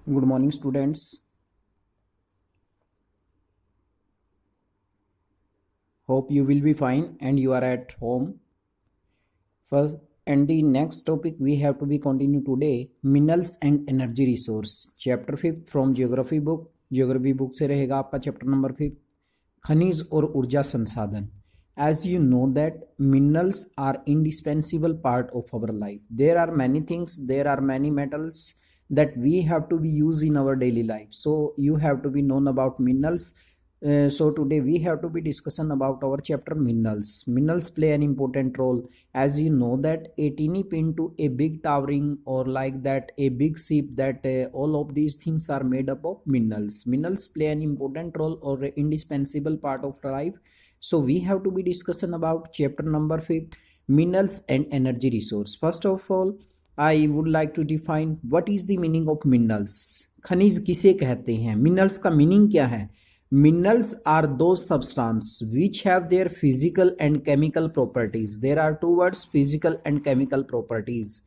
Good morning, students. Hope you will be fine and you are at home. First, and the next topic we have to be continue today, minerals and energy resource. Chapter 5 from geography book. Geography book से रहेगा आपका chapter number 5, खनिज और ऊर्जा संसाधन. As you know that minerals are indispensable part of our life. There are many things, there are many metals that we have to be used in our daily life. So you have to be known about minerals. So today we have to be discussion about our chapter minerals. Minerals play an important role. As you know that a teeny pin to a big towering or like that a big ship, that all of these things are made up of minerals. Minerals play an important role or an indispensable part of life. So we have to be discussion about chapter number 5, minerals and energy resource. First of all, I would like to define what is the meaning of minerals. खनिज किसे कहते हैं? Minerals का meaning क्या है? Minerals are those substances which have their physical and chemical properties. There are two words, physical and chemical properties,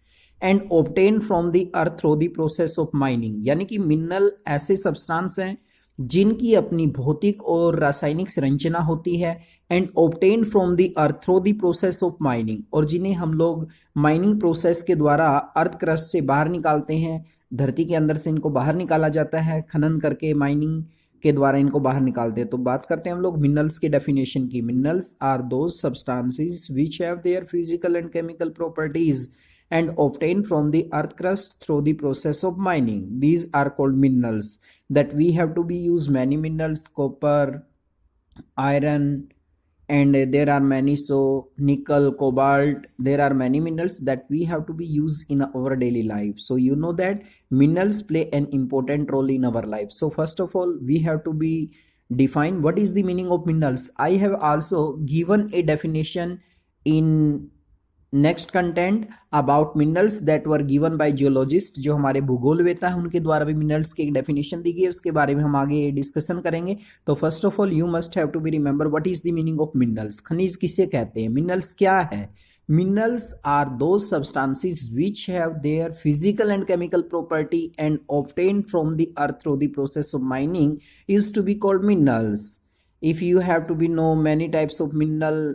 and obtained from the earth through the process of mining. यानी कि mineral ऐसे substance हैं जिनकी अपनी भौतिक और रासायनिक संरचना होती है, and obtain from the earth through the process of mining, और जिन्हें हम लोग माइनिंग प्रोसेस के द्वारा अर्थ क्रस्ट से बाहर निकालते हैं. धरती के अंदर से इनको बाहर निकाला जाता है, खनन करके माइनिंग के द्वारा इनको बाहर निकालते हैं. तो बात करते हैं हम लोग मिनरल्स के डेफिनेशन की. Minerals are those substances which have their physical and chemical properties and obtained from the earth crust through the process of mining. These are called minerals. That we have to be use many minerals, copper, iron, and there are many, so nickel, cobalt, there are many minerals that we have to be used in our daily life. So you know that minerals play an important role in our life. So first of all, we have to be define what is the meaning of minerals. I have also given a definition in next content about minerals that were given by geologist. जो हमारे भूगोलवेता है उनके द्वारा भी minerals की एक definition दी गई है, उसके बारे में हम आगे डिस्कशन करेंगे. तो first of all you must have to be remember what is the meaning of minerals. खनिज किसे कहते हैं? मिनरल्स क्या है? Minerals are those substances which have their physical and chemical property and obtained from the earth through the process of mining is to be called minerals. If you have to be know many types of mineral,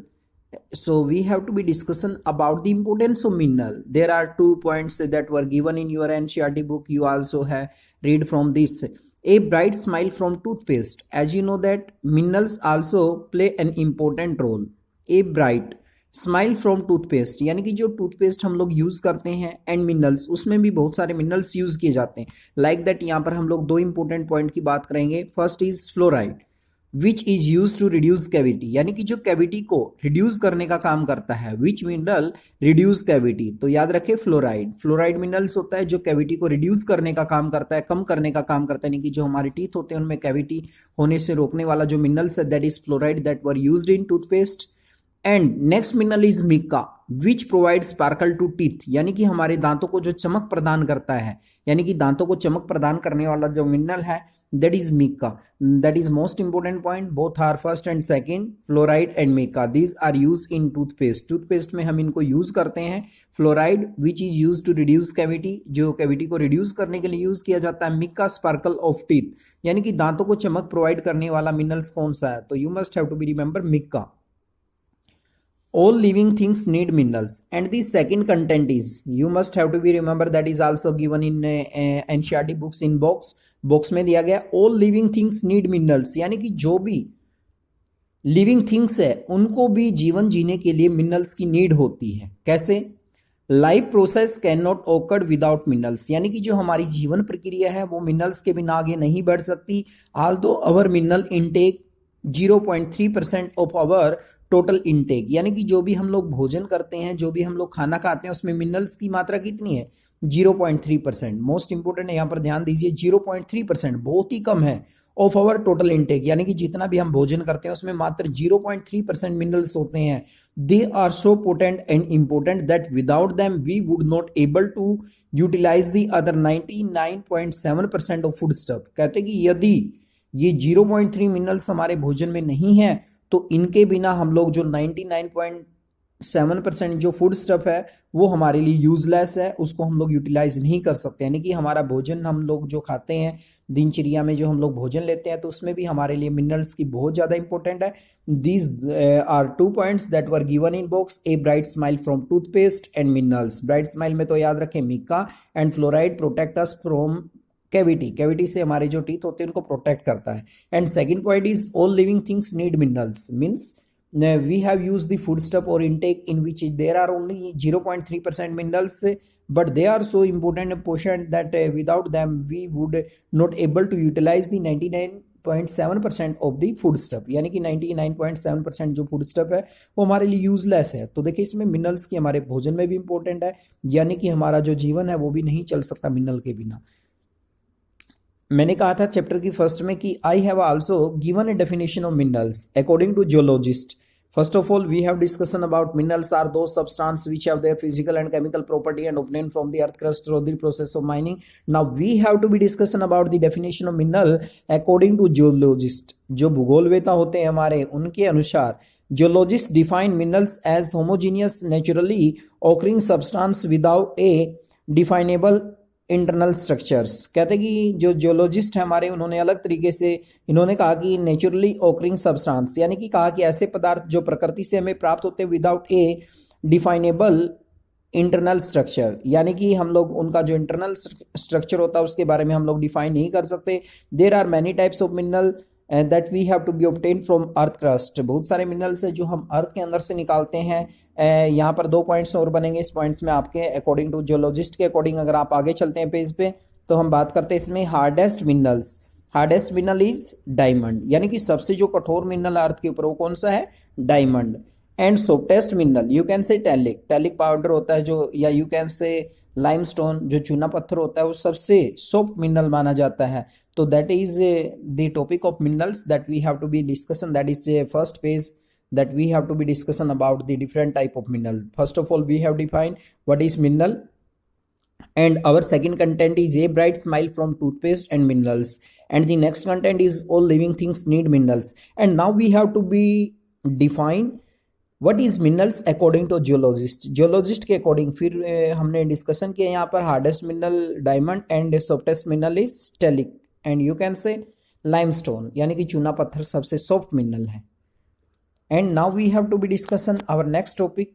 so we have to be discussion about the importance of mineral. There are 2 points that were given in your NCERT book. You also have read from this. A bright smile from toothpaste. As you know that minerals also play an important role. A bright smile from toothpaste, यानी कि जो toothpaste हम लोग use करते हैं and minerals, उसमें भी बहुत सारे मिनरल्स यूज किए जाते हैं. लाइक दैट यहाँ पर हम लोग 2 इंपॉर्टेंट पॉइंट की बात करेंगे. First is fluoride which is use to reduce cavity, यानी कि जो कैविटी को रिड्यूस करने का काम करता है. विच मिनरल रिड्यूस कैविटी, तो याद रखे फ्लोराइड. फ्लोराइड मिनरल्स होता है जो कैविटी को रिड्यूस करने का काम करता है, कम करने का काम करता है. यानी कि जो हमारे टीथ होते हैं उनमें कैविटी होने से रोकने वाला जो मिनरल्स है, that is fluoride, that were used in toothpaste. And next mineral is mica which provide sparkle to teeth, यानी कि हमारे दांतों को जो चमक प्रदान करता है, यानी कि दांतों को चमक प्रदान करने वाला जो मिनरल है, that is mica. That is most important point. Both are first and second, fluoride and mica. These are used in toothpaste. Toothpaste में हम इनको यूज करते हैं. Fluoride which is used to reduce cavity, जो cavity को reduce करने के लिए यूज किया जाता है. Mica sparkle of teeth, यानी कि दांतों को चमक प्रोवाइड करने वाला मिनरल्स कौन सा है? तो you must have to be remember mica. All living things need minerals, and the second content is, you must have to be remember, that is also given in NCERT books in box में दिया गया. All living things need minerals, यानी कि जो भी living things है उनको भी जीवन जीने के लिए मिनरल्स की नीड होती है. कैसे? लाइफ प्रोसेस कैन नॉट ओकर विदाउट मिनरल्स, यानी कि जो हमारी जीवन प्रक्रिया है वो मिनरल्स के बिना आगे नहीं बढ़ सकती. Although our mineral intake 0.3% of our total intake, यानी कि जो भी हम लोग भोजन करते हैं, जो भी हम लोग खाना खाते हैं, उसमें मिनरल्स की मात्रा कितनी है? 0.3%. मोस्ट इंपोर्टेंट है, यहां पर ध्यान दीजिए, 0.3%, बहुत ही कम है ऑफ आवर टोटल इनटेक, यानी कि जितना भी हम भोजन करते हैं उसमें मात्र 0.3% मिनरल्स होते हैं. They are so potent and important that without them we would not able to utilize the other 99.7% of foodstuff. कहते हैं कि यदि ये 0.3 मिनरल्स हमारे भोजन में नहीं है तो इनके बिना हम लोग जो 99. 7% जो फूड स्टफ है वो हमारे लिए यूजलेस है, उसको हम लोग यूटिलाइज नहीं कर सकते। यानी कि हमारा भोजन हम लोग जो खाते हैं दिनचर्या में, जो हम लोग भोजन लेते हैं, तो उसमें भी हमारे लिए मिनरल्स की बहुत ज़्यादा इंपॉर्टेंट है। These are 2 points that were given in box, a bright smile from toothpaste and minerals. Bright smile में तो याद रखें mica, and fluoride protect us from cavity से हमारे जो टीथ होते हैं उनको प्रोटेक्ट करता है। And second point is all living things need minerals, means we have used the food stuff or intake in which there are only 0.3% minerals, but they are so important portion that without them we would not able to utilize the 99.7% of the food stuff। यानी कि 99.7% जो food stuff है वो हमारे लिए useless है। तो देखिए इसमें मिनरल्स की हमारे भोजन में भी इंपॉर्टेंट है, यानी कि हमारा जो जीवन है वो भी नहीं चल सकता मिनरल के बिना। मैंने कहा था चैप्टर की फर्स्ट में कि I have also given a definition of minerals according to geologist. First of all, we have discussion about minerals are those substances which have their physical and chemical property and obtained from the earth crust through the process of mining. Now we have to be discussion about the definition of mineral according to geologist। जो भूगोलवेता होते हैं हमारे, उनके अनुसार geologists define minerals as homogeneous naturally occurring substance without a definable internal structures. कहते हैं कि जो जियोलॉजिस्ट है हमारे, उन्होंने अलग तरीके से इन्होंने कहा कि नेचुरली ऑकरिंग सब्सटेंस, यानी कि कहा कि ऐसे पदार्थ जो प्रकृति से हमें प्राप्त होते हैं विदाउट ए डिफाइनेबल इंटरनल स्ट्रक्चर, यानी कि हम लोग उनका जो इंटरनल स्ट्रक्चर होता है उसके बारे में हम लोग डिफाइन नहीं कर सकते। There are many types of mineral that we have to be obtain from earth crust. बहुत सारे मिनरल्स है जो हम अर्थ के अंदर से निकालते हैं। यहाँ पर 2 पॉइंट्स और बनेंगे इस पॉइंट्स में आपके अकॉर्डिंग टू जियोलॉजिस्ट के अकॉर्डिंग। अगर आप आगे चलते हैं पेज पे तो हम बात करते हैं इसमें hardest minerals. Hardest mineral is diamond, यानी कि सबसे जो कठोर मिनरल अर्थ के ऊपर वो कौन सा है, diamond. And softest mineral you can से टैलिक पाउडर होता है जो, या यू कैन से लाइमस्टोन जो चूना पत्थर होता है, वो सबसे सॉफ्ट मिनरल माना जाता है। तो that is the topic of minerals that we have to be discussion, that is first page that we have to be discussion about the different type of mineral. First of all, we have defined what is mineral, and our second content is a bright smile from toothpaste and minerals, and the next content is all living things need minerals. And now we have to be define what is minerals according to geologist के according. फिर हमने discussion किया यहाँ पर hardest mineral diamond and softest mineral is talc and you can say limestone, यानी कि चूना पत्थर सबसे सॉफ्ट मिनरल है। And now we have to be discussion our next topic